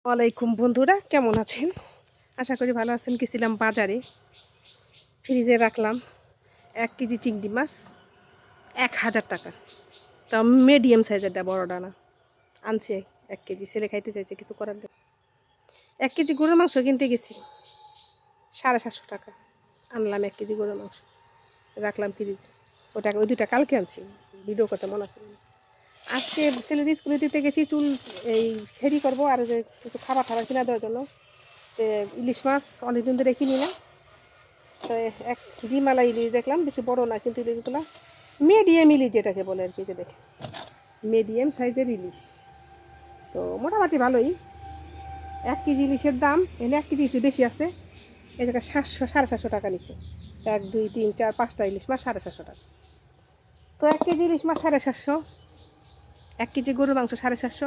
ওয়ালাইকুম বন্ধুরা, কেমন আছেন? আশা করি ভালো আছেন। গেছিলাম বাজারে, ফ্রিজে রাখলাম 1 কেজি চিংড়ি মাছ, 1000 টাকা। তো মিডিয়াম সাইজেরটা, বড়টা না। আনছে 1 কেজি, ছেলে খাইতে চাইছে, কিছু করার নেই। 1 কেজি গরুর মাংস কিনতে গেছি 750 টাকা। আনলাম 1 কেজি গরুর মাংস, রাখলাম ফ্রিজে। ওই দুটা কালকে আনছি, ভিডিও করতে মনে আছে। আজকে ছেলের স্কুলে দিতে গেছি, চুল এই ফেরি করবো আর যে কিছু খাবার কিনা দেওয়ার জন্য। তো ইলিশ মাছ অনেকদিন ধরে কিনি না, তো এক ডিমালা ইলিশ দেখলাম, বেশি বড় না কিন্তু ইলিশগুলো মিডিয়াম ইলিশ যেটাকে বলে আর কি, যে দেখে মিডিয়াম সাইজের ইলিশ। তো মোটামুটি ভালোই। 1 কেজি ইলিশের দাম এনে 1 কেজি একটু বেশি আছে, এই জায়গায় 700 টাকা নিচ্ছে। 1 2 3 4 5টা ইলিশ মাছ 750 টাকা। তো 1 কেজি ইলিশ মাছ 750, 1 কেজি গরুর মাংস 750,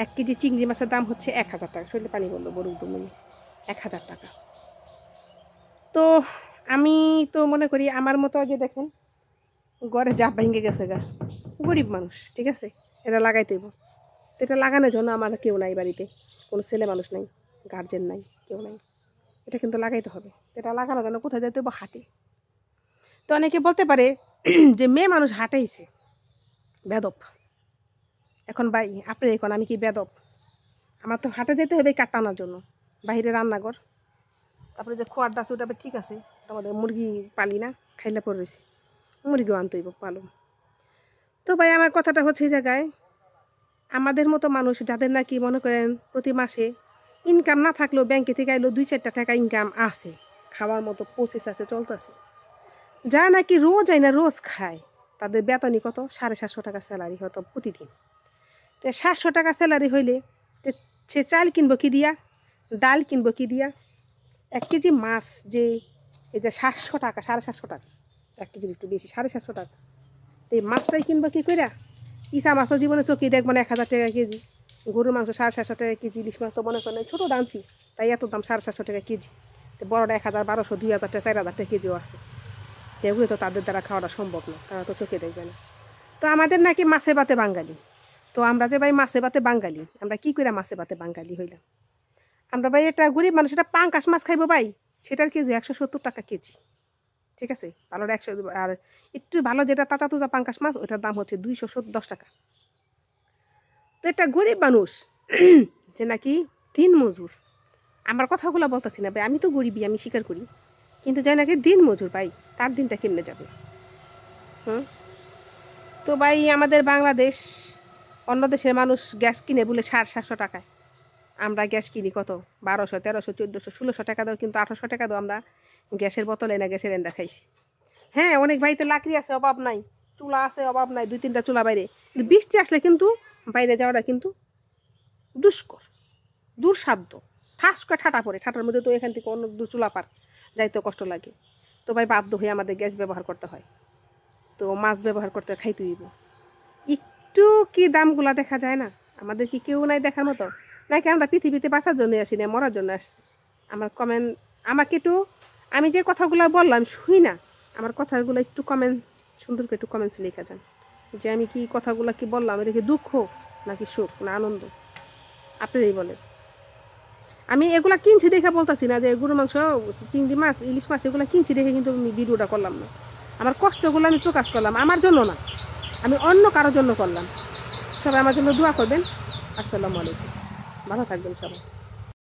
1 কেজি চিংড়ি মাছের দাম হচ্ছে 1000 টাকা। শরীরে পানি বললো বড় দুমনি 1000 টাকা। তো আমি তো মনে করি আমার মতো, যে দেখেন ঘরে জাপ ভেঙে গেছে গা, গরিব মানুষ, ঠিক আছে, এটা লাগাইতে হইব। তো এটা লাগানোর জন্য আমার কেউ নাই বাড়িতে, কোনো ছেলে মানুষ নাই, গার্জেন নাই, কেউ নাই। এটা কিন্তু লাগাইতে হবে। এটা লাগানোর জন্য কোথায় যেতে হইব? হাটে। তো অনেকে বলতে পারে যে মেয়ে মানুষ হাঁটাইছে, বেদব। এখন ভাই আপনি এখন আমি কি বেদব? আমার তো হাটে যেতে হবে কাঠ টানার জন্য, বাইরে রান্নাঘর, তারপরে যে খোয়ার দাস ওটা ঠিক আছে। আমাদের মুরগি পালি না, খাইলে পরে রয়েছে, মুরগিও আনতে হইব, পালন। তো ভাই আমার কথাটা হচ্ছে এই জায়গায়, আমাদের মতো মানুষ যাদের নাকি মনে করেন প্রতি মাসে ইনকাম না থাকলেও ব্যাংকে থেকে আইলেও 2-4টা টাকা ইনকাম আছে, খাওয়ার মতো প্রসেস আছে, চলতেছে, যা নাকি রোজ আইনা রোজ খায়, তাদের বেতনই কত? 750 টাকা স্যালারি হয়তো প্রতিদিন। তো 700 টাকা স্যালারি হইলে সে চাল কিনবো কি দিয়া, ডাল কিনবো কি দিয়া? 1 কেজি মাছ যে এই যে 700 টাকা, 750 টাকা, 1 কেজির একটু বেশি, 750 টাকা। তো এই মাছটাই কিনবো কি করে? ইসা মাছ তো জীবনে চোখে দেখবো না 1000 টাকা কেজি। গরুর মাংস 750 টাকা কেজি, ইলিশ মাছ তো মনে করেন ছোটো দামছি, তাই এত দাম 750 টাকা কেজি। তো বড়টা 1000, 1200, 2000 টাকা, 4000 টাকা কেজিও আছে। এগুলো তো তাদের দ্বারা খাওয়াটা সম্ভব না, তারা তো চোখে দেখবে না। তো আমাদের নাকি মাছে ভাতে বাঙালি। তো আমরা যে ভাই মাছে ভাতে বাঙালি, আমরা কি করে মাছে ভাতে বাঙালি হইলাম? আমরা ভাই একটা গরিব মানুষ, এটা পাঙ্কাশ মাছ খাইবো ভাই, সেটার কেজি 170 টাকা কেজি, ঠিক আছে। ভালোটা 100, আর একটু ভালো যেটা তাজা তুজা পাঙ্কাশ মাছ, ওইটার দাম হচ্ছে 210 টাকা। তো এটা গরিব মানুষ যে নাকি দিন মজুর, আমার কথাগুলো বলতেছি না ভাই, আমি তো গরিবই, আমি স্বীকার করি, কিন্তু যে নাকি দিন মজুর ভাই, তার দিনটা কেমনে যাবে? তো ভাই আমাদের বাংলাদেশ, অন্য দেশের মানুষ গ্যাস কিনে বলে 750 টাকায়, আমরা গ্যাস কিনি কত? 1200, 1300, 1400, 1600 টাকা দাও, কিন্তু 1800 টাকা দাও আমরা গ্যাসের বোতলে না গ্যাসের এন্দা খাইছি। হ্যাঁ, অনেক বাড়িতে লাকড়ি আছে, অভাব নাই, চুলা আছে, অভাব নাই, 2-3টা চুলা বাইরে। কিন্তু বৃষ্টি আসলে কিন্তু বাইরে যাওয়াটা কিন্তু দুষ্কর, দুঃসাধ্য। ঠাস করে ঠাটা পড়ে, ঠাটার মধ্যে তো এখান থেকে অন্য দু চুলা পার যাইতে কষ্ট লাগে। তো ভাই বাধ্য হয়ে আমাদের গ্যাস ব্যবহার করতে হয়। তো মাছ ব্যবহার করতে খাইতে হইব। একটু কি দামগুলা দেখা যায় না? আমাদের কি কেউ নাই দেখার মতো? নাকি আমরা পৃথিবীতে বাঁচার জন্য আসি না, মরার জন্য আসছি? আমার কমেন্ট, আমাকে একটু, আমি যে কথাগুলো বললাম শুই না, আমার কথাগুলো একটু কমেন্ট, সুন্দর করে একটু কমেন্টস লেখা যান, যে আমি কি কথাগুলো কি বললাম, এটা কি দুঃখ নাকি সুখ না আনন্দ? আপনারাই বলেন। আমি এগুলা কিনছি দেখে বলতেছি না যে গরু মাংস, চিংড়ি মাছ, ইলিশ মাছ এগুলো কিনছি দেখে কিন্তু আমি ভিডিওটা করলাম না। আমার কষ্টগুলো আমি প্রকাশ করলাম, আমার জন্য না, আমি অন্য কারোর জন্য করলাম। সবাই আমার জন্য দোয়া করবেন। আসসালামু আলাইকুম, ভালো থাকবেন সবাই।